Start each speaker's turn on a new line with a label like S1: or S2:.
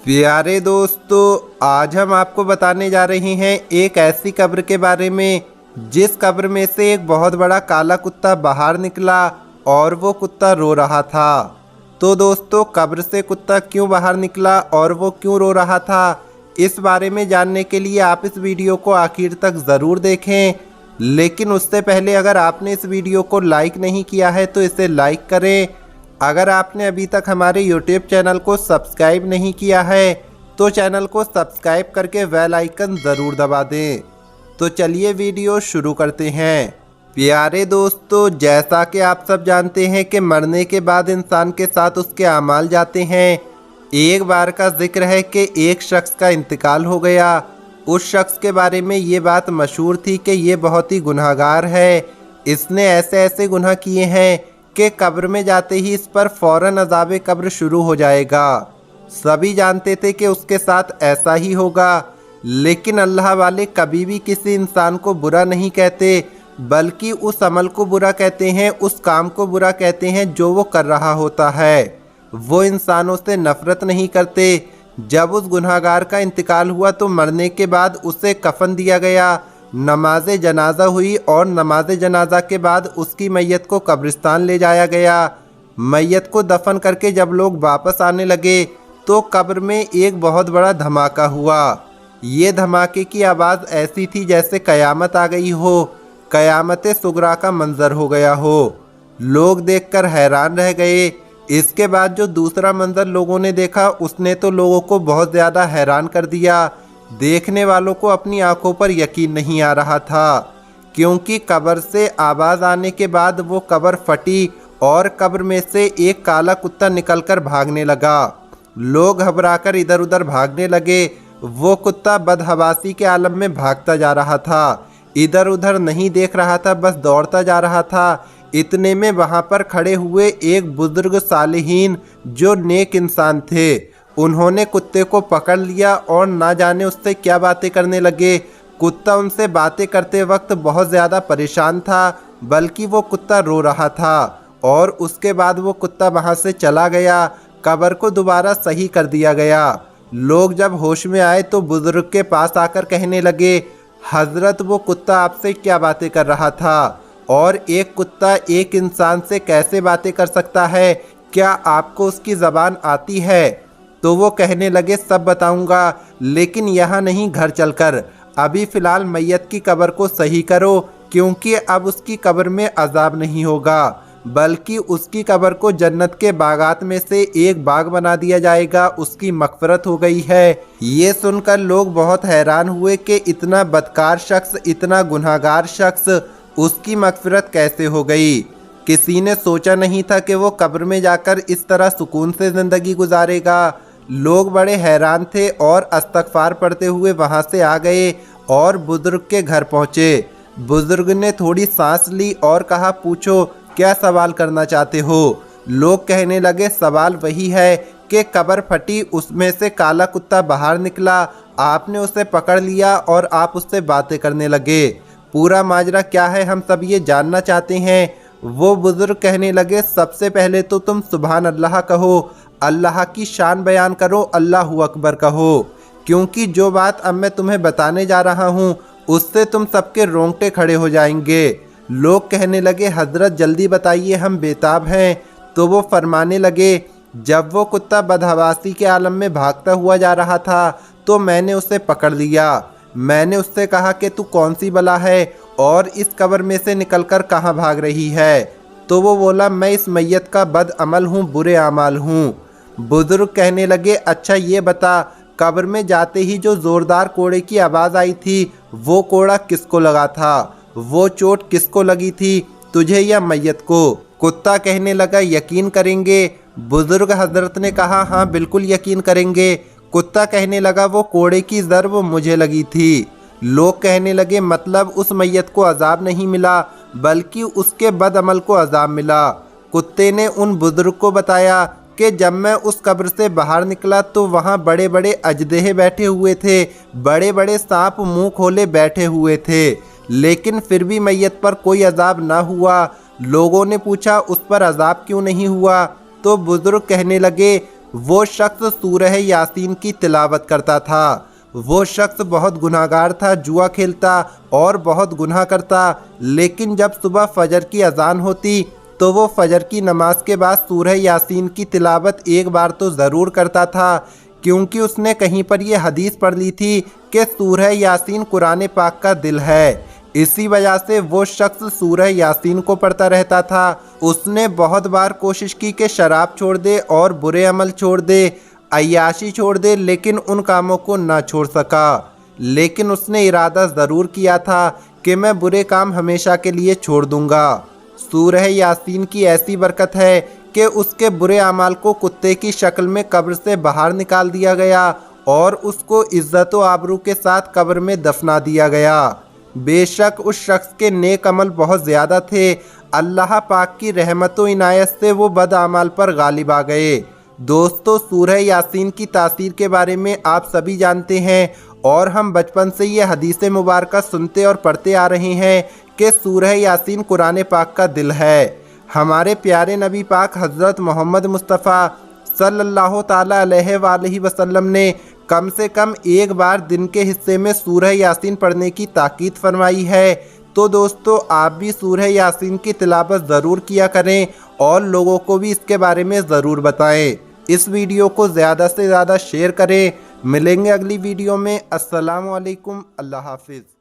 S1: प्यारे दोस्तों, आज हम आपको बताने जा रहे हैं एक ऐसी कब्र के बारे में जिस कब्र में से एक बहुत बड़ा काला कुत्ता बाहर निकला और वो कुत्ता रो रहा था। तो दोस्तों, कब्र से कुत्ता क्यों बाहर निकला और वो क्यों रो रहा था, इस बारे में जानने के लिए आप इस वीडियो को आखिर तक ज़रूर देखें। लेकिन उससे पहले अगर आपने इस वीडियो को लाइक नहीं किया है तो इसे लाइक करें। अगर आपने अभी तक हमारे YouTube चैनल को सब्सक्राइब नहीं किया है तो चैनल को सब्सक्राइब करके बेल आइकन ज़रूर दबा दें। तो चलिए वीडियो शुरू करते हैं। प्यारे दोस्तों, जैसा कि आप सब जानते हैं कि मरने के बाद इंसान के साथ उसके अमाल जाते हैं। एक बार का जिक्र है कि एक शख्स का इंतकाल हो गया। उस शख्स के बारे में ये बात मशहूर थी कि ये बहुत ही गुनहगार है। इसने ऐसे ऐसे गुनाह किए हैं कि कब्र में जाते ही इस पर फौरन अज़ाब कब्र शुरू हो जाएगा। सभी जानते थे कि उसके साथ ऐसा ही होगा, लेकिन अल्लाह वाले कभी भी किसी इंसान को बुरा नहीं कहते, बल्कि उस अमल को बुरा कहते हैं, उस काम को बुरा कहते हैं जो वो कर रहा होता है। वो इंसानों से नफरत नहीं करते। जब उस गुनहगार का इंतकाल हुआ तो मरने के बाद उसे कफन दिया गया, नमाज जनाजा हुई और नमाज जनाजा के बाद उसकी मैयत को कब्रिस्तान ले जाया गया। मैयत को दफन करके जब लोग वापस आने लगे तो कब्र में एक बहुत बड़ा धमाका हुआ। ये धमाके की आवाज़ ऐसी थी जैसे कयामत आ गई हो, कयामत सुगरा का मंजर हो गया हो। लोग देखकर हैरान रह गए। इसके बाद जो दूसरा मंजर लोगों ने देखा उसने तो लोगों को बहुत ज़्यादा हैरान कर दिया। देखने वालों को अपनी आंखों पर यकीन नहीं आ रहा था, क्योंकि कब्र से आवाज़ आने के बाद वो कब्र फटी और कब्र में से एक काला कुत्ता निकलकर भागने लगा। लोग घबराकर इधर उधर भागने लगे। वो कुत्ता बदहवासी के आलम में भागता जा रहा था, इधर उधर नहीं देख रहा था, बस दौड़ता जा रहा था। इतने में वहाँ पर खड़े हुए एक बुजुर्ग सालिहीन जो नेक इंसान थे, उन्होंने कुत्ते को पकड़ लिया और ना जाने उससे क्या बातें करने लगे। कुत्ता उनसे बातें करते वक्त बहुत ज़्यादा परेशान था, बल्कि वो कुत्ता रो रहा था। और उसके बाद वो कुत्ता वहाँ से चला गया। कब्र को दोबारा सही कर दिया गया। लोग जब होश में आए तो बुजुर्ग के पास आकर कहने लगे, हजरत, वो कुत्ता आपसे क्या बातें कर रहा था? और एक कुत्ता एक इंसान से कैसे बातें कर सकता है? क्या आपको उसकी ज़बान आती है? तो वो कहने लगे, सब बताऊंगा, लेकिन यहाँ नहीं, घर चलकर। अभी फ़िलहाल मैयत की कब्र को सही करो, क्योंकि अब उसकी कब्र में अजाब नहीं होगा, बल्कि उसकी कब्र को जन्नत के बागात में से एक बाग बना दिया जाएगा। उसकी मग़फ़िरत हो गई है। ये सुनकर लोग बहुत हैरान हुए कि इतना बदकार शख्स, इतना गुनहगार शख्स, उसकी मग़फ़िरत कैसे हो गई। किसी ने सोचा नहीं था कि वो कब्र में जाकर इस तरह सुकून से ज़िंदगी गुजारेगा। लोग बड़े हैरान थे और इस्तग़फ़ार पढ़ते हुए वहाँ से आ गए और बुज़ुर्ग के घर पहुँचे। बुज़ुर्ग ने थोड़ी सांस ली और कहा, पूछो, क्या सवाल करना चाहते हो? लोग कहने लगे, सवाल वही है कि कब्र फटी, उसमें से काला कुत्ता बाहर निकला, आपने उसे पकड़ लिया और आप उससे बातें करने लगे। पूरा माजरा क्या है, हम सब ये जानना चाहते हैं। वो बुज़ुर्ग कहने लगे, सबसे पहले तो तुम सुभान अल्लाह कहो, अल्लाह की शान बयान करो, अल्लाहु अकबर कहो, क्योंकि जो बात अब मैं तुम्हें बताने जा रहा हूँ उससे तुम सबके रोंगटे खड़े हो जाएंगे। लोग कहने लगे, हजरत जल्दी बताइए, हम बेताब हैं। तो वो फरमाने लगे, जब वो कुत्ता बदहवासी के आलम में भागता हुआ जा रहा था तो मैंने उसे पकड़ लिया। मैंने उससे कहा कि तू कौन सी बला है और इस कब्र में से निकलकर कहाँ भाग रही है? तो वो बोला, मैं इस मैयत का बद अमल हूँ, बुरे अमाल हूँ। बुजुर्ग कहने लगे, अच्छा ये बता, कब्र में जाते ही जो ज़ोरदार कोड़े की आवाज़ आई थी वो कोड़ा किसको लगा था? वो चोट किसको लगी थी, तुझे या मैयत को? कुत्ता कहने लगा, यकीन करेंगे। बुजुर्ग हजरत ने कहा, हाँ बिल्कुल यकीन करेंगे। कुत्ता कहने लगा, वो कोड़े की ज़रब मुझे लगी थी। लोग कहने लगे, मतलब उस मैयत को अजाब नहीं मिला, बल्कि उसके बदअमल को अजाब मिला। कुत्ते ने उन बुजुर्ग को बताया कि जब मैं उस कब्र से बाहर निकला तो वहाँ बड़े बड़े अजदेह बैठे हुए थे, बड़े बड़े सांप मुंह खोले बैठे हुए थे, लेकिन फिर भी मैयत पर कोई अजाब ना हुआ। लोगों ने पूछा, उस पर अजाब क्यों नहीं हुआ? तो बुजुर्ग कहने लगे, वो शख्स सूरह यासीन की तिलावत करता था। वो शख्स बहुत गुनाहगार था, जुआ खेलता और बहुत गुनाह करता, लेकिन जब सुबह फजर की अजान होती तो वो फजर की नमाज के बाद सूरह यासीन की तिलावत एक बार तो ज़रूर करता था, क्योंकि उसने कहीं पर ये हदीस पढ़ ली थी कि सूरह यासीन कुरान पाक का दिल है। इसी वजह से वो शख्स सूरह यासीन को पढ़ता रहता था। उसने बहुत बार कोशिश की कि शराब छोड़ दे और बुरे अमल छोड़ दे, अय्याशी छोड़ दे, लेकिन उन कामों को ना छोड़ सका। लेकिन उसने इरादा ज़रूर किया था कि मैं बुरे काम हमेशा के लिए छोड़ दूंगा। सूरह यासीन की ऐसी बरकत है कि उसके बुरे अमाल को कुत्ते की शक्ल में कब्र से बाहर निकाल दिया गया और उसको इज्जत व आबरू के साथ कब्र में दफना दिया गया। बेशक उस शख्स के नेक अमल बहुत ज़्यादा थे। अल्लाह पाक की रहमत व इनायत से वो बद अमाल पर गालिब आ गए। दोस्तों, सूरह यासीन की तासीर के बारे में आप सभी जानते हैं और हम बचपन से ये हदीस मुबारक सुनते और पढ़ते आ रहे हैं कि सूरह यासीन कुरान पाक का दिल है। हमारे प्यारे नबी पाक हज़रत मोहम्मद मुस्तफ़ा सल्लल्लाहु ताला अलैहि वसल्लम ने कम से कम एक बार दिन के हिस्से में सूरह यासीन पढ़ने की ताकीद फरमाई है। तो दोस्तों, आप भी सूरह यासीन की तिलावत ज़रूर किया करें और लोगों को भी इसके बारे में ज़रूर बताएं। इस वीडियो को ज़्यादा से ज़्यादा शेयर करें। मिलेंगे अगली वीडियो में। अस्सलामु अलैकुम, अल्लाह हाफिज़।